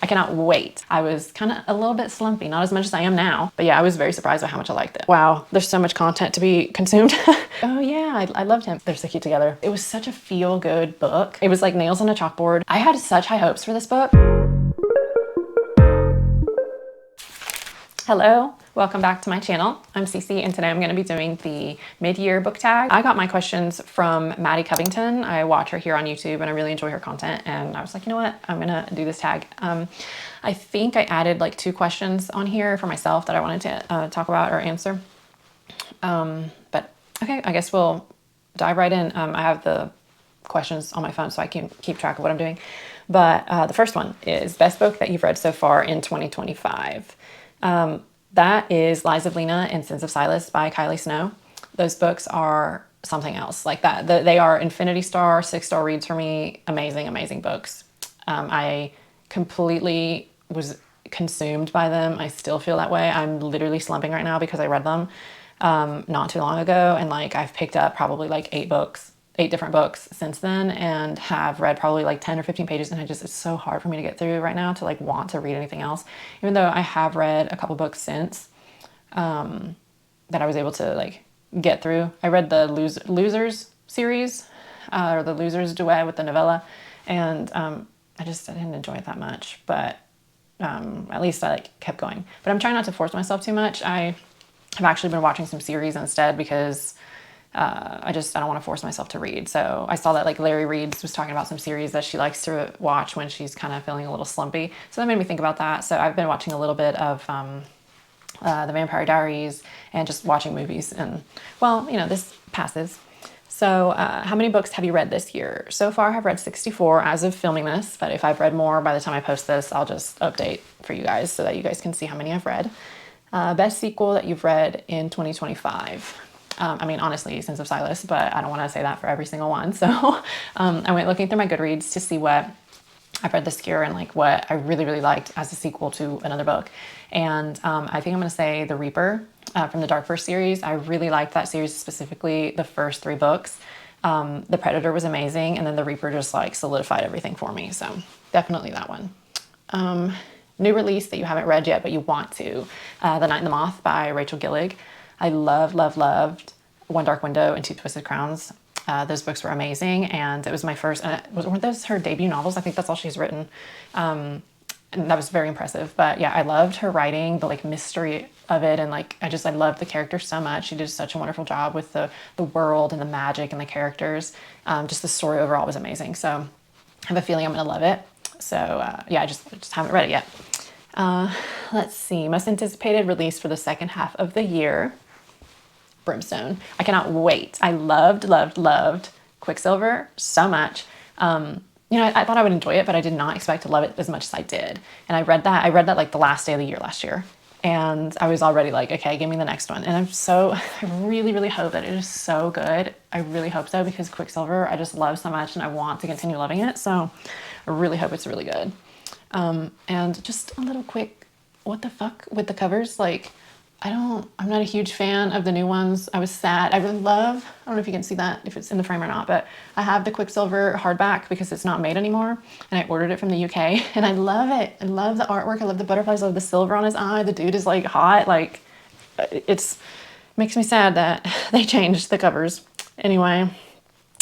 I cannot wait. I was kind of a little bit slumpy, not as much as I am now, but yeah, I was very surprised by how much I liked it. Wow, there's so much content to be consumed. Oh yeah, I loved him. They're so cute together. It was such a feel-good book. It was like nails on a chalkboard. I had such high hopes for this book. Hello, welcome back to my channel. I'm Cece and today I'm going to be doing the mid-year book tag. I got my questions from Maddie Covington. I watch her here on YouTube and I really enjoy her content, and I was like, you know what, I'm gonna do this tag. I think I added like 2 questions on here for myself that I wanted to talk about or answer. But okay, I guess we'll dive right in. I have the questions on my phone so I can keep track of what I'm doing. But the first one is best book that you've read so far in 2025. That is Lies of Lena and Sins of Silas by Kylie Snow. Those books are something else like that. They are Infinity Star, 6-star reads for me. Amazing, amazing books. I completely was consumed by them. I still feel that way. I'm literally slumping right now because I read them not too long ago, and like I've picked up probably like 8 different books since then, and have read probably like 10 or 15 pages, and it's so hard for me to get through right now to like want to read anything else, even though I have read a couple books since that I was able to like get through. I read the Losers series or the Losers duet with the novella, and I didn't enjoy it that much, but at least I like kept going. But I'm trying not to force myself too much. I have actually been watching some series instead because I don't want to force myself to read. So I saw that like Larry Reed's was talking about some series that she likes to watch when she's kind of feeling a little slumpy. So that made me think about that. So I've been watching a little bit of The Vampire Diaries and just watching movies. And well, you know, this passes. So how many books have you read this year? So far I've read 64 as of filming this, but if I've read more by the time I post this, I'll just update for you guys so that you guys can see how many I've read. Best sequel that you've read in 2025. I mean, honestly, Sins of Silas, but I don't want to say that for every single one. So I went looking through my Goodreads to see what I've read this year and like what I really, really liked as a sequel to another book. And I think I'm going to say The Reaper from the Dark First series. I really liked that series, specifically the first 3 books. The Predator was amazing, and then The Reaper just like solidified everything for me. So definitely that one. New release that you haven't read yet, but you want to. The Night and the Moth by Rachel Gillig. I loved One Dark Window and Two Twisted Crowns. Those books were amazing, and it was my first, weren't those her debut novels? I think that's all she's written. And that was very impressive. But yeah, I loved her writing, the like mystery of it, and like I loved the characters so much. She did such a wonderful job with the world and the magic and the characters. Just the story overall was amazing. So I have a feeling I'm gonna love it. So yeah, I just haven't read it yet. Let's see, most anticipated release for the second half of the year. Brimstone. I cannot wait. I loved Quicksilver so much. You know, I thought I would enjoy it, but I did not expect to love it as much as I did. And I read that like the last day of the year last year. And I was already like, okay, give me the next one. And I really hope that it is so good. I really hope so, because Quicksilver, I just love so much and I want to continue loving it. So I really hope it's really good. And just a little quick, what the fuck with the covers? Like, I'm not a huge fan of the new ones. I was sad. I don't know if you can see that, if it's in the frame or not, but I have the Quicksilver hardback because it's not made anymore. And I ordered it from the UK and I love it. I love the artwork. I love the butterflies. I love the silver on his eye. The dude is like hot. Like, makes me sad that they changed the covers. Anyway,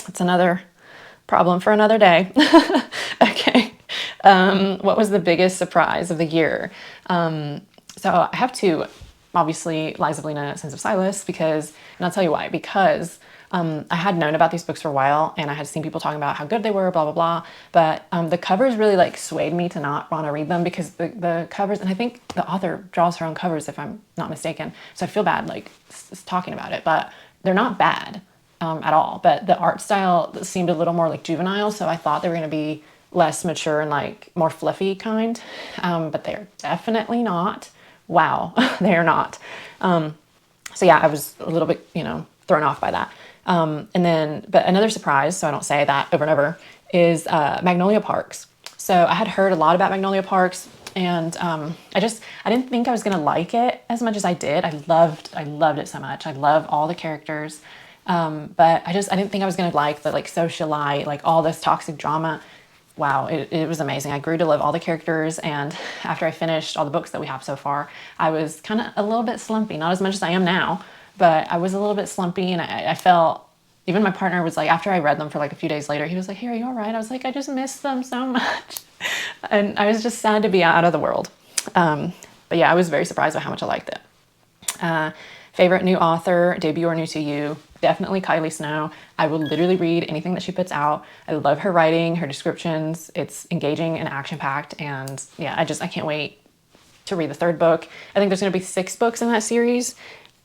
it's another problem for another day. Okay. What was the biggest surprise of the year? So I have 2. Obviously, Lies of Lena, Sins of Silas, and I'll tell you why. Because I had known about these books for a while, and I had seen people talking about how good they were, blah, blah, blah. But the covers really like swayed me to not want to read them, because the covers, and I think the author draws her own covers if I'm not mistaken. So I feel bad like talking about it, but they're not bad at all. But the art style seemed a little more like juvenile, so I thought they were going to be less mature and like more fluffy kind. But they're definitely not. Wow, they are not. So yeah, I was a little bit, thrown off by that. But another surprise, so I don't say that over and over, is Magnolia Parks. So I had heard a lot about Magnolia Parks, and I didn't think I was gonna like it as much as I did. I loved it so much. I love all the characters. But I didn't think I was gonna like the like socialite, like all this toxic drama. wow, it was amazing. I grew to love all the characters, and after I finished all the books that we have so far, I was kind of a little bit slumpy, not as much as I am now, but I was a little bit slumpy, and I felt, even my partner was like, after I read them for like a few days later, he was like, "Hey, are you all right?" I was like, "I just miss them so much." And I was just sad to be out of the world. But yeah, I was very surprised by how much I liked it. Favorite new author, debut or new to you? Definitely Kylie Snow. I will literally read anything that she puts out. I love her writing, her descriptions. It's engaging and action-packed, and yeah, I can't wait to read the third book. I think there's going to be 6 books in that series.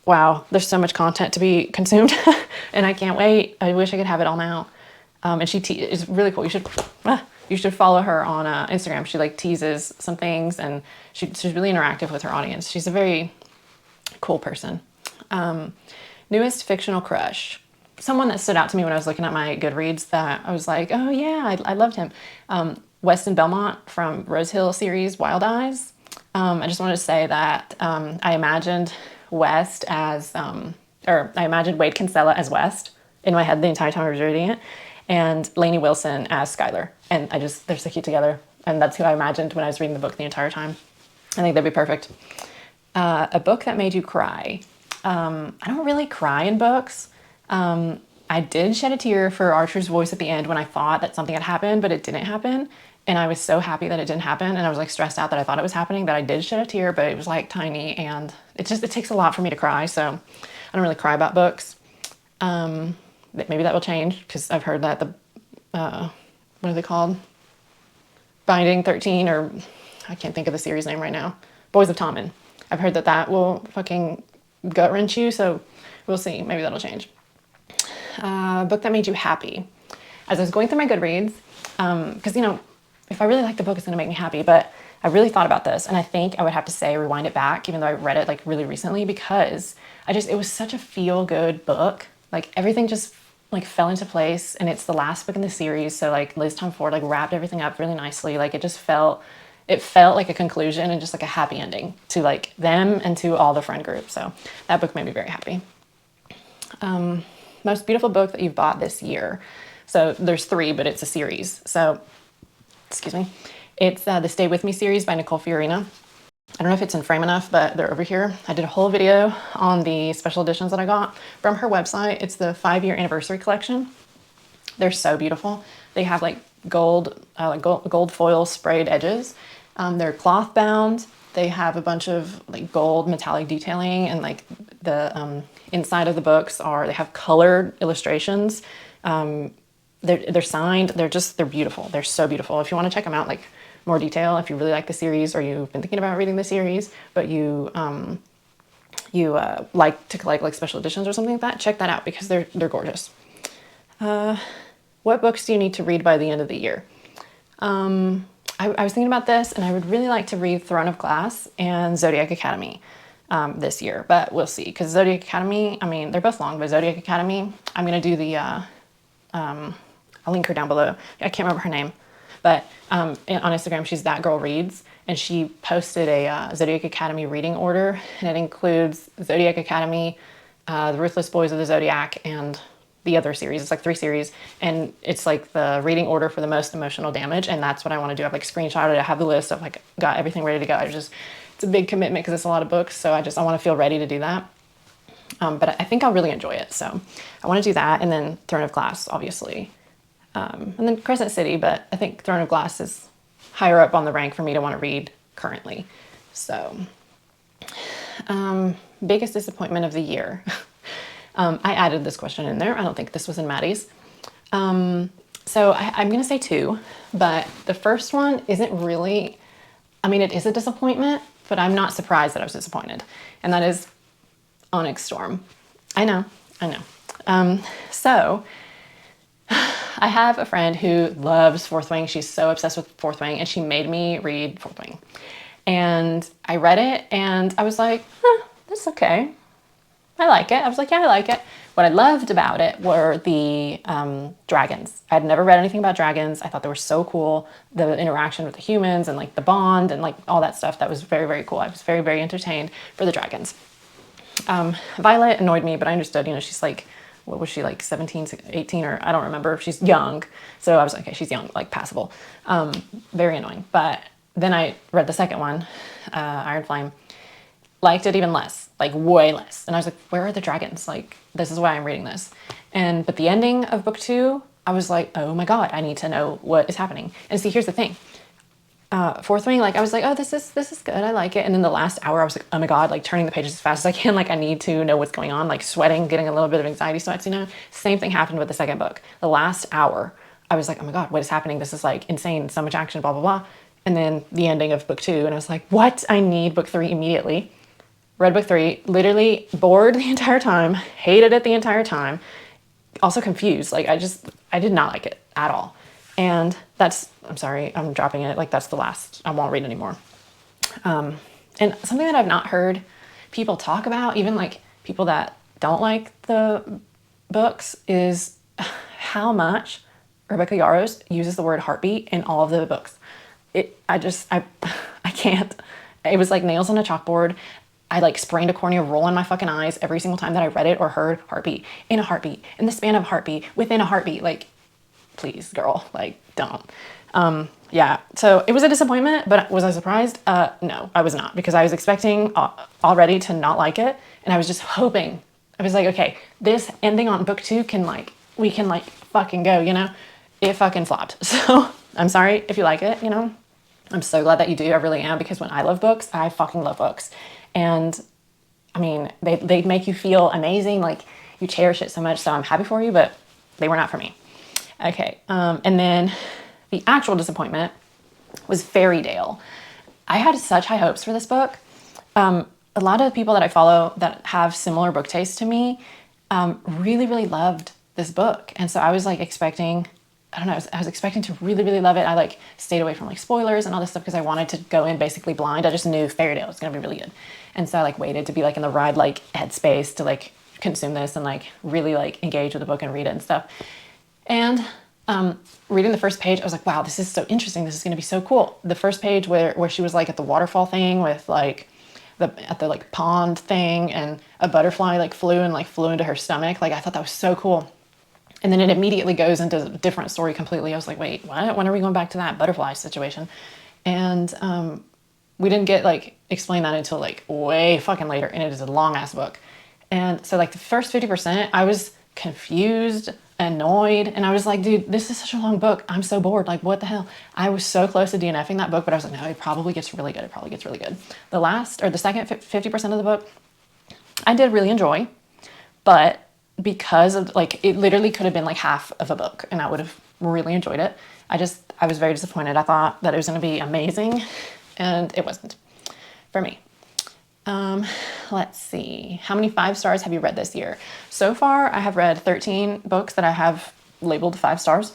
Wow, there's so much content to be consumed, and I can't wait. I wish I could have it all now. And she is really cool. You should follow her on Instagram. She like teases some things, and she's really interactive with her audience. She's a very cool person. Newest fictional crush. Someone that stood out to me when I was looking at my Goodreads that I was like, oh yeah, I loved him. Weston Belmont from Rose Hill series, Wild Eyes. I just wanted to say that I imagined West as, or I imagined Wade Kinsella as West in my head the entire time I was reading it, and Lainey Wilson as Skylar. And they're so cute together. And that's who I imagined when I was reading the book the entire time. I think that'd be perfect. A book that made you cry. I don't really cry in books. I did shed a tear for Archer's voice at the end when I thought that something had happened, but it didn't happen. And I was so happy that it didn't happen. And I was like stressed out that I thought it was happening, that I did shed a tear, but it was like tiny. And it takes a lot for me to cry. So I don't really cry about books. Maybe that will change, because I've heard that what are they called? Binding 13, or I can't think of the series name right now. Boys of Tommen. I've heard that will fucking gut wrench you, so we'll see. Maybe that'll change. Book that made you happy. As I was going through my Goodreads, because if I really like the book, it's going to make me happy, but I really thought about this, and I think I would have to say Rewind It Back, even though I read it like really recently, because it was such a feel-good book. Like everything just like fell into place, and it's the last book in the series, so like Liz Tom Ford like wrapped everything up really nicely. Like it felt like a conclusion and just like a happy ending to like them and to all the friend group. So that book made me very happy. Most beautiful book that you've bought this year. So there's 3, but it's a series. So, excuse me. It's the Stay With Me series by Nicole Fiorina. I don't know if it's in frame enough, but they're over here. I did a whole video on the special editions that I got from her website. It's the 5-year anniversary collection. They're so beautiful. They have like gold foil sprayed edges. They're cloth bound. They have a bunch of like gold metallic detailing, and like the inside of the books they have colored illustrations. They're signed. They're beautiful. They're so beautiful. If you want to check them out, like more detail, if you really like the series, or you've been thinking about reading the series, but you like to collect like special editions or something like that, check that out, because they're gorgeous. What books do you need to read by the end of the year? I was thinking about this, and I would really like to read Throne of Glass and Zodiac Academy this year, but we'll see. Because Zodiac Academy, I mean, they're both long, but Zodiac Academy, I'm going to do the, I'll link her down below. I can't remember her name, but on Instagram, she's That Girl Reads, and she posted a Zodiac Academy reading order, and it includes Zodiac Academy, The Ruthless Boys of the Zodiac, and the other series. It's like 3 series, and it's like the reading order for the most emotional damage, and that's what I want to do. I've like screenshotted it. I have the list. I've like got everything ready to go. It's a big commitment because it's a lot of books, so I want to feel ready to do that. But I think I'll really enjoy it, so I want to do that, and then Throne of Glass, obviously, and then Crescent City, but I think Throne of Glass is higher up on the rank for me to want to read currently. So, biggest disappointment of the year. I added this question in there. I don't think this was in Maddie's. So I'm going to say 2, but the first one isn't really, I mean, it is a disappointment, but I'm not surprised that I was disappointed. And that is Onyx Storm. I know. So I have a friend who loves Fourth Wing. She's so obsessed with Fourth Wing, and she made me read Fourth Wing. And I read it, and I was like, that's okay. I like it. I was like, yeah, I like it. What I loved about it were the dragons. I had never read anything about dragons. I thought they were so cool. The interaction with the humans, and like the bond, and like all that stuff. That was very, very cool. I was very, very entertained for the dragons. Violet annoyed me, but I understood, she's like what was she, like 17, 18, or I don't remember. She's young. So I was like, okay, she's young, like passable. Very annoying. But then I read the second one, Iron Flame, liked it even less, like way less. And I was like, where are the dragons? Like, this is why I'm reading this. But the ending of book 2, I was like, oh my God, I need to know what is happening. And see, here's the thing. Fourth Wing, like I was like, oh, this is good. I like it. And then the last hour I was like, oh my God, like turning the pages as fast as I can. Like I need to know what's going on, like sweating, getting a little bit of anxiety sweats, you know. Same thing happened with the second book. The last hour, I was like, oh my God, what is happening? This is like insane. So much action, blah, blah, blah. And then the ending of book 2. And I was like, what? I need book 3 immediately. Read book 3, literally bored the entire time, hated it the entire time. Also confused. Like I did not like it at all. And I'm sorry, I'm dropping it. Like that's the last, I won't read anymore. And something that I've not heard people talk about, even like people that don't like the books, is how much Rebecca Yarros uses the word heartbeat in all of the books. I can't. It was like nails on a chalkboard. I like sprained a cornea roll in my fucking eyes every single time that I read it or heard heartbeat, in a heartbeat, in the span of a heartbeat, within a heartbeat. Like, please, girl, like, don't. Yeah, so it was a disappointment, but was I surprised? No, I was not, because I was expecting already to not like it, and I was just hoping. I was like, okay, this ending on book 2 we can like fucking go, you know? It fucking flopped. So I'm sorry if you like it, you know? I'm so glad that you do. I really am, because when I love books, I fucking love books. And I mean, they make you feel amazing. Like you cherish it so much. So I'm happy for you, but they were not for me. Okay. And then the actual disappointment was Fairy I had such high hopes for this book. A lot of people that I follow that have similar book tastes to me, really, really loved this book. And so I was like expecting, I don't know, I was expecting to really, really love it. I like stayed away from like spoilers and all this stuff because I wanted to go in basically blind. I just knew Fairy was going to be really good. And so I like waited to be like in the right like headspace to like consume this and like really like engage with the book and read it and stuff. And reading the first page, I was like, wow, this is so interesting. This is going to be so cool. The first page where she was like at the waterfall thing with like at the like pond thing, and a butterfly like flew into her stomach. Like I thought that was so cool. And then it immediately goes into a different story completely. I was like, wait, what? When are we going back to that butterfly situation? And we didn't get like explain that until like way fucking later. And it is a long ass book. And so like the first 50%, I was confused, annoyed. And I was like, dude, this is such a long book. I'm so bored. Like, what the hell? I was so close to DNFing that book, but I was like, no, it probably gets really good. It probably gets really good. The second 50% of the book, I did really enjoy, but because of like, it literally could have been like half of a book and I would have really enjoyed it. I was very disappointed. I thought that it was going to be amazing and it wasn't for me. Let's see. How many 5 stars have you read this year? So far, I have read 13 books that I have labeled 5 stars.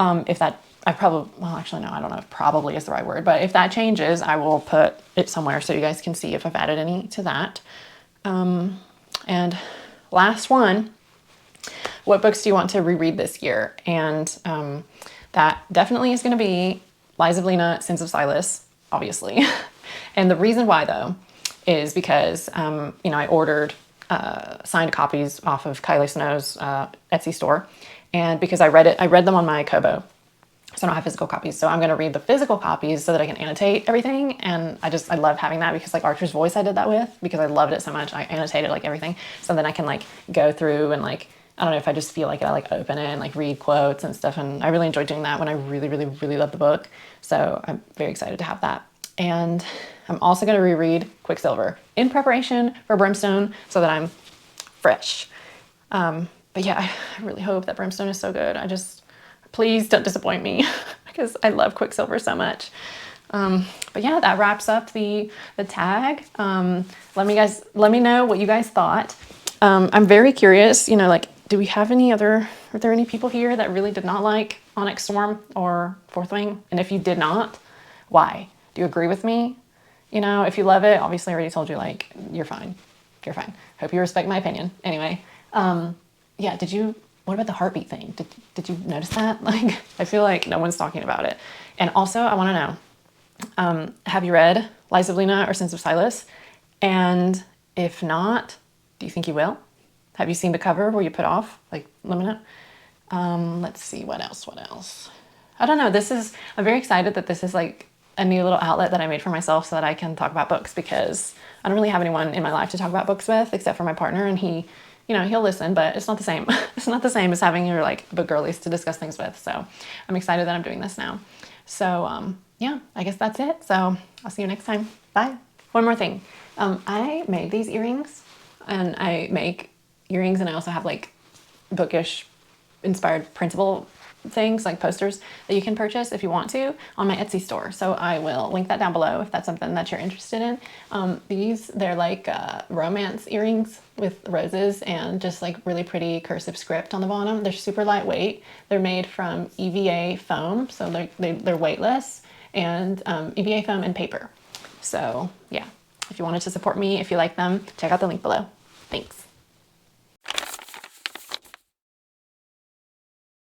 Actually, no, I don't know if probably is the right word, but if that changes, I will put it somewhere so you guys can see if I've added any to that. And last one, what books do you want to reread this year? And that definitely is going to be Lies of Lena, Sins of Silas, obviously. And the reason why, though, is because, I ordered signed copies off of Kylie Snow's Etsy store. And because I read them on my Kobo. So I don't have physical copies. So I'm going to read the physical copies so that I can annotate everything. And I love having that, because like Archer's Voice I did that with, because I loved it so much. I annotated like everything. So then I can like go through and like, I don't know, if I just feel like it, I like open it and like read quotes and stuff. And I really enjoyed doing that when I really, really, really love the book. So I'm very excited to have that. And I'm also going to reread Quicksilver in preparation for Brimstone so that I'm fresh. But yeah, I really hope that Brimstone is so good. Please don't disappoint me because I love Quicksilver so much. But yeah, that wraps up the tag. Let me know what you guys thought. I'm very curious, like, are there any people here that really did not like Onyx Storm or Fourth Wing? And if you did not, why? Do you agree with me? If you love it, obviously I already told you, like, you're fine. You're fine. Hope you respect my opinion. Anyway, yeah, what about the heartbeat thing? Did you notice that? Like, I feel like no one's talking about it. And also, I want to know, have you read Lies of Lena or Sins of Silas? And if not, do you think you will? Have you seen the cover where you put off? Like, let me know. Let's see, what else? I don't know. I'm very excited that this is like a new little outlet that I made for myself so that I can talk about books, because I don't really have anyone in my life to talk about books with except for my partner, and he, you know, he'll listen, but it's not the same. It's not the same as having your like book girlies to discuss things with. So I'm excited that I'm doing this now. So yeah, I guess that's it. So I'll see you next time. Bye. One more thing. I made these earrings, and I make earrings, and I also have like bookish inspired printable things like posters that you can purchase if you want to on my Etsy store. So I will link that down below if that's something that you're interested in. They're like romance earrings with roses and just like really pretty cursive script on the bottom. They're super lightweight. They're made from EVA foam, so they're weightless, and EVA foam and paper. So yeah, if you wanted to support me, if you like them, check out the link below. Thanks.